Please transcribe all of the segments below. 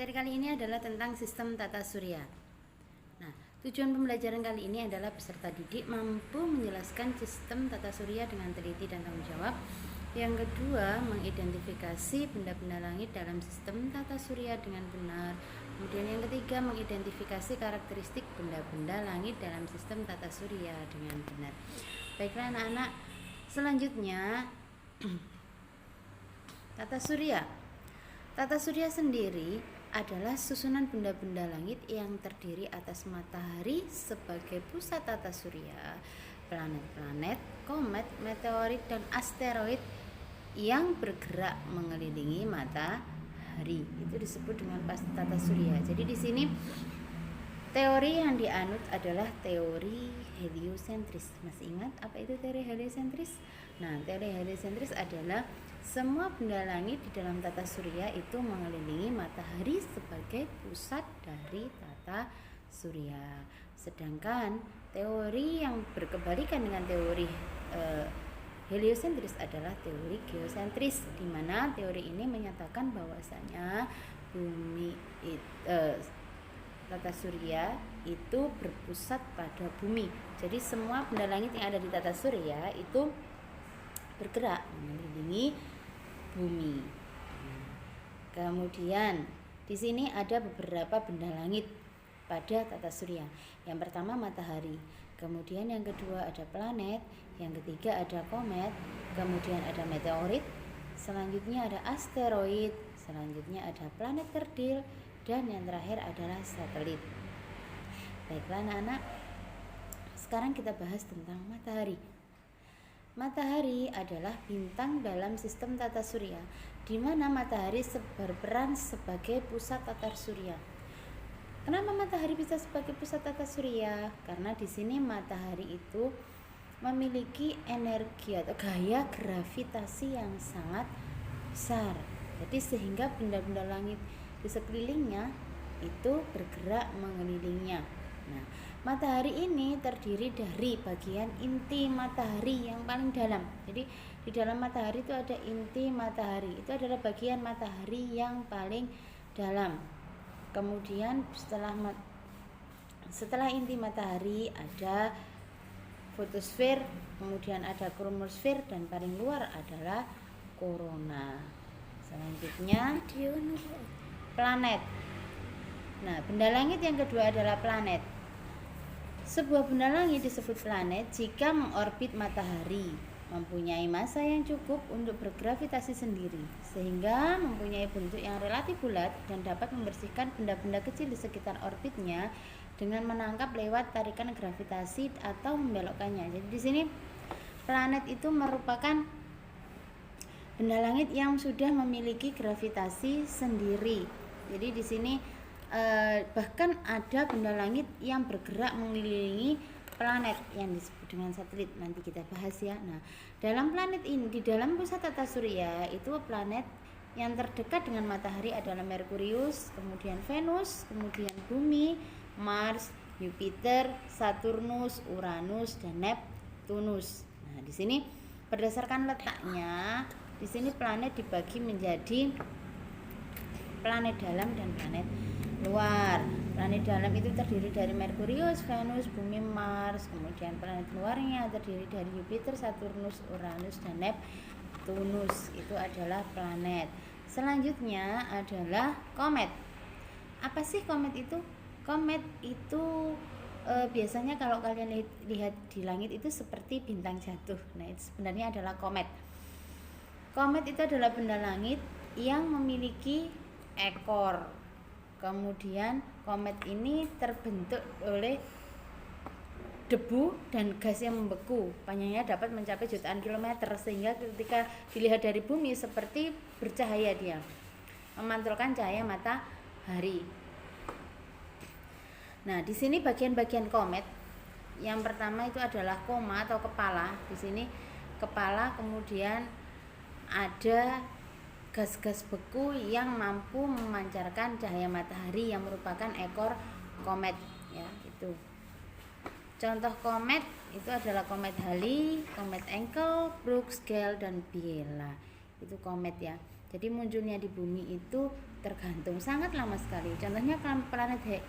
Materi kali ini adalah tentang sistem tata surya. Nah, tujuan pembelajaran kali ini adalah peserta didik mampu menjelaskan sistem tata surya dengan teliti dan tanggung jawab. Yang kedua, mengidentifikasi benda-benda langit dalam sistem tata surya dengan benar. Kemudian yang ketiga, mengidentifikasi karakteristik benda-benda langit dalam sistem tata surya dengan benar. Baiklah anak-anak, selanjutnya tata surya. Tata surya sendiri adalah susunan benda-benda langit yang terdiri atas matahari sebagai pusat tata surya, planet-planet, komet, meteorit, dan asteroid yang bergerak mengelilingi matahari. Itu disebut dengan tata surya. Jadi di sini teori yang dianut adalah teori heliosentris. Masih ingat apa itu teori heliosentris? Nah, teori heliosentris adalah semua benda langit di dalam tata surya itu mengelilingi matahari sebagai pusat dari tata surya. Sedangkan teori yang berkebalikan dengan teori heliosentris adalah teori geosentris, di mana teori ini menyatakan bahwasanya bumi tata surya itu berpusat pada bumi. Jadi semua benda langit yang ada di tata surya itu bergerak mengelilingi bumi. Kemudian di sini ada beberapa benda langit pada tata surya. Yang pertama matahari, kemudian yang kedua ada planet, yang ketiga ada komet, kemudian ada meteorit, selanjutnya ada asteroid, selanjutnya ada planet kerdil, dan yang terakhir adalah satelit. Baiklah anak-anak, sekarang kita bahas tentang matahari. Matahari adalah bintang dalam sistem tata surya, di mana matahari berperan sebagai pusat tata surya. Kenapa matahari bisa sebagai pusat tata surya? Karena di sini matahari itu memiliki energi atau gaya gravitasi yang sangat besar. Jadi sehingga benda-benda langit di sekelilingnya itu bergerak mengelilinginya. Nah, matahari ini terdiri dari bagian inti matahari yang paling dalam. Jadi di dalam matahari itu ada inti matahari. Itu adalah bagian matahari yang paling dalam. Kemudian setelah inti matahari ada fotosfer, kemudian ada kromosfer, dan paling luar adalah korona. Selanjutnya planet. Nah, benda langit yang kedua adalah planet. Sebuah benda langit disebut planet jika mengorbit matahari, mempunyai massa yang cukup untuk bergravitasi sendiri, sehingga mempunyai bentuk yang relatif bulat dan dapat membersihkan benda-benda kecil di sekitar orbitnya dengan menangkap lewat tarikan gravitasi atau membelokkannya. Jadi di sini planet itu merupakan benda langit yang sudah memiliki gravitasi sendiri. Jadi di sini bahkan ada benda langit yang bergerak mengelilingi planet yang disebut dengan satelit. Nanti kita bahas ya. Nah, dalam planet ini, di dalam pusat tata surya itu planet yang terdekat dengan matahari adalah Merkurius, kemudian Venus, kemudian Bumi, Mars, Jupiter, Saturnus, Uranus, dan Neptunus. Nah, di sini berdasarkan letaknya, di sini planet dibagi menjadi planet dalam dan planet luar. Planet dalam itu terdiri dari Merkurius, Venus, Bumi, Mars. Kemudian planet luarnya terdiri dari Jupiter, Saturnus, Uranus, dan Neptunus. Itu adalah planet. Selanjutnya adalah komet. Apa sih komet itu? Komet itu biasanya kalau kalian lihat di langit itu seperti bintang jatuh. Nah, itu sebenarnya adalah komet. Komet itu adalah benda langit yang memiliki ekor. Kemudian komet ini terbentuk oleh debu dan gas yang membeku. Panjangnya dapat mencapai jutaan kilometer, sehingga ketika dilihat dari bumi seperti bercahaya, dia memantulkan cahaya matahari. Nah, di sini bagian-bagian komet. Yang pertama itu adalah koma atau kepala. Di sini kepala, kemudian ada gas-gas beku yang mampu memancarkan cahaya matahari yang merupakan ekor komet ya. Itu contoh komet itu adalah komet Halley, komet Encke, Brooks, Gale, dan Biela. Itu komet ya. Jadi munculnya di bumi itu tergantung, sangat lama sekali. Contohnya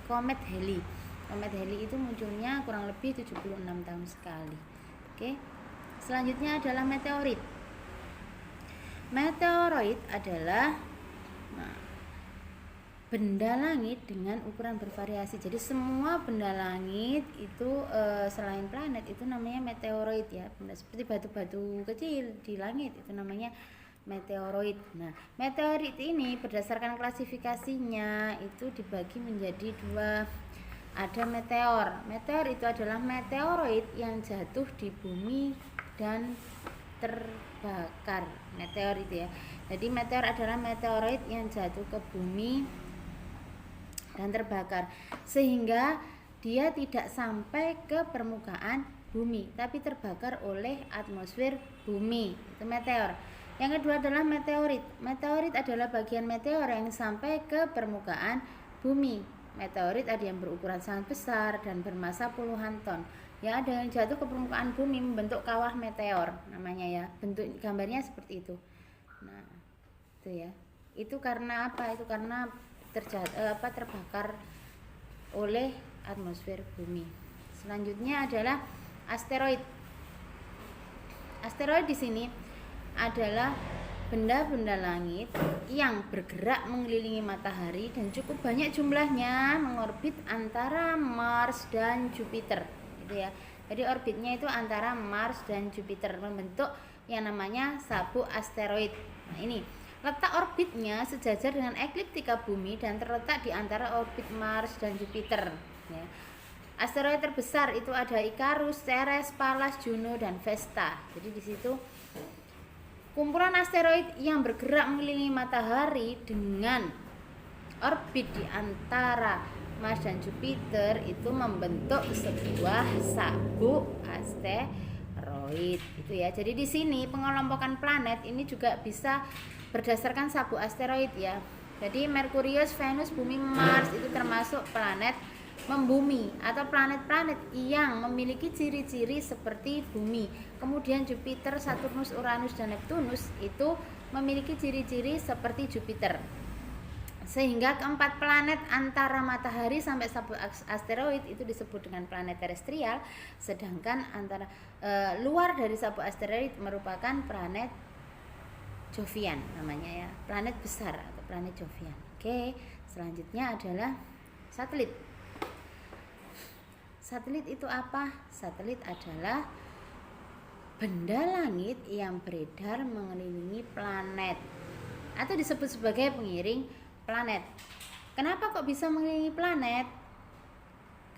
komet Halley. Komet Halley itu munculnya kurang lebih 76 tahun sekali. Oke. Selanjutnya adalah meteorit. Meteoroid adalah benda langit dengan ukuran bervariasi. Jadi semua benda langit itu selain planet itu namanya meteoroid ya. Seperti batu-batu kecil di langit itu namanya meteoroid. Nah, meteorit ini berdasarkan klasifikasinya itu dibagi menjadi dua. Ada meteor. Meteor itu adalah meteoroid yang jatuh di bumi dan terbakar. Meteor itu ya. Jadi meteor adalah meteoroid yang jatuh ke bumi dan terbakar, sehingga dia tidak sampai ke permukaan bumi tapi terbakar oleh atmosfer bumi. Itu meteor. Yang kedua adalah meteorit. Meteorit adalah bagian meteor yang sampai ke permukaan bumi. Meteorit ada yang berukuran sangat besar dan bermassa puluhan ton. Ya, ada yang jatuh ke permukaan bumi membentuk kawah meteor namanya ya. Bentuk gambarnya seperti itu. Nah, itu ya. Itu karena apa? Itu karena terbakar oleh atmosfer bumi. Selanjutnya adalah asteroid. Asteroid di sini adalah benda-benda langit yang bergerak mengelilingi matahari dan cukup banyak jumlahnya mengorbit antara Mars dan Jupiter, gitu ya. Jadi orbitnya itu antara Mars dan Jupiter membentuk yang namanya sabuk asteroid. Nah, ini letak orbitnya sejajar dengan ekliptika bumi dan terletak di antara orbit Mars dan Jupiter. Ya. Asteroid terbesar itu ada Icarus, Ceres, Pallas, Juno, dan Vesta. Jadi di situ kumpulan asteroid yang bergerak mengelilingi matahari dengan orbit di antara Mars dan Jupiter itu membentuk sebuah sabuk asteroid. Itu ya. Jadi di sini pengelompokan planet ini juga bisa berdasarkan sabuk asteroid ya. Jadi Merkurius, Venus, Bumi, Mars itu termasuk planet membumi atau planet-planet yang memiliki ciri-ciri seperti bumi. Kemudian Jupiter, Saturnus, Uranus, dan Neptunus itu memiliki ciri-ciri seperti Jupiter. Sehingga keempat planet antara matahari sampai sabuk asteroid itu disebut dengan planet terestrial, sedangkan antara luar dari sabuk asteroid merupakan planet Jovian namanya ya, planet besar atau planet Jovian. Oke, selanjutnya adalah satelit. Satelit itu apa? Satelit adalah benda langit yang beredar mengelilingi planet atau disebut sebagai pengiring planet. Kenapa kok bisa mengelilingi planet?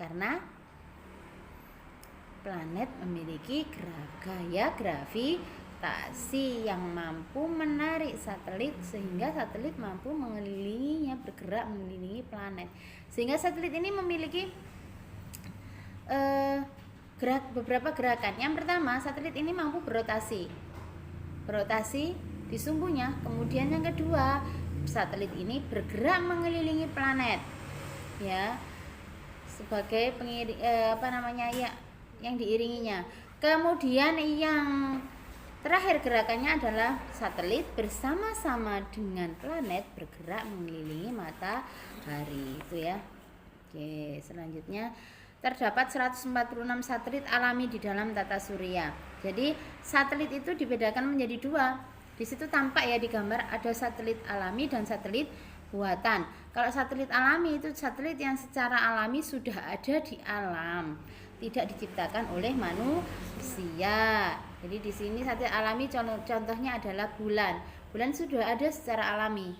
Karena planet memiliki gaya gravitasi yang mampu menarik satelit sehingga satelit mampu mengelilinginya, bergerak mengelilingi planet. Sehingga satelit ini memiliki beberapa gerakan. Yang pertama, satelit ini mampu berotasi di sumbunya. Kemudian yang kedua, satelit ini bergerak mengelilingi planet ya, sebagai pengiring yang diiringinya. Kemudian yang terakhir gerakannya adalah satelit bersama-sama dengan planet bergerak mengelilingi matahari itu ya. Oke, selanjutnya terdapat 146 satelit alami di dalam tata surya. Jadi satelit itu dibedakan menjadi dua. Di situ tampak ya di gambar ada satelit alami dan satelit buatan. Kalau satelit alami itu satelit yang secara alami sudah ada di alam, tidak diciptakan oleh manusia. Jadi di sini satelit alami contohnya adalah bulan. Bulan sudah ada secara alami.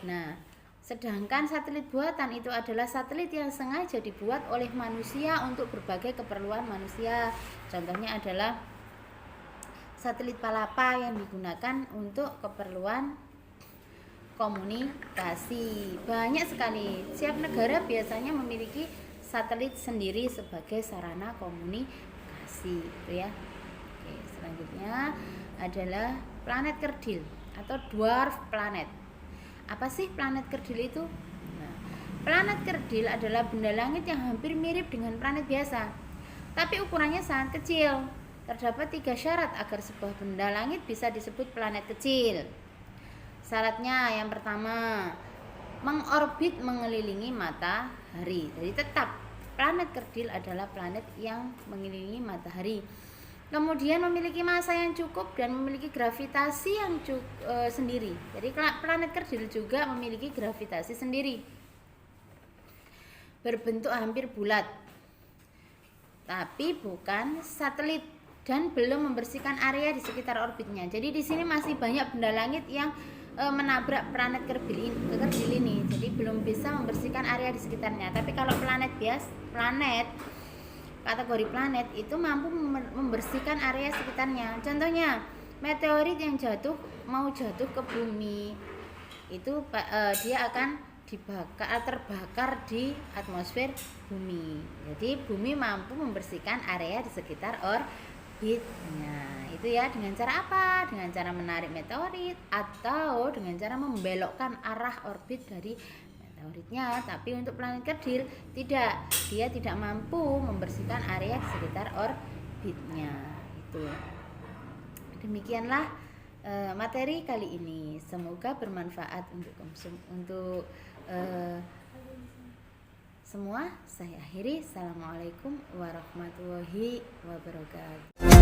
Nah, sedangkan satelit buatan itu adalah satelit yang sengaja dibuat oleh manusia untuk berbagai keperluan manusia. Contohnya adalah satelit Palapa yang digunakan untuk keperluan komunikasi. Banyak sekali. Setiap negara biasanya memiliki satelit sendiri sebagai sarana komunikasi, gitu ya. Oke, selanjutnya adalah planet kerdil atau dwarf planet. Apa sih planet kerdil itu? Nah, planet kerdil adalah benda langit yang hampir mirip dengan planet biasa, tapi ukurannya sangat kecil. Terdapat 3 syarat agar sebuah benda langit bisa disebut planet kecil. Syaratnya yang pertama, mengorbit mengelilingi matahari. Jadi tetap planet kerdil adalah planet yang mengelilingi matahari. Kemudian memiliki massa yang cukup dan memiliki gravitasi yang sendiri. Jadi planet kerdil juga memiliki gravitasi sendiri. Berbentuk hampir bulat, tapi bukan satelit dan belum membersihkan area di sekitar orbitnya. Jadi di sini masih banyak benda langit yang menabrak planet kerdil ini. Jadi belum bisa membersihkan area di sekitarnya. Tapi kalau kategori planet itu mampu membersihkan area sekitarnya. Contohnya meteorit yang mau jatuh ke bumi itu dia akan terbakar di atmosfer bumi. Jadi bumi mampu membersihkan area di sekitar orbitnya. Itu ya, dengan cara apa? Dengan cara menarik meteorit atau dengan cara membelokkan arah orbit dari meteoritnya. Tapi untuk planet kerdil tidak, dia tidak mampu membersihkan area di sekitar orbitnya. Itu. Demikianlah materi kali ini. Semoga bermanfaat untuk semua. Saya akhiri. Assalamualaikum warahmatullahi wabarakatuh.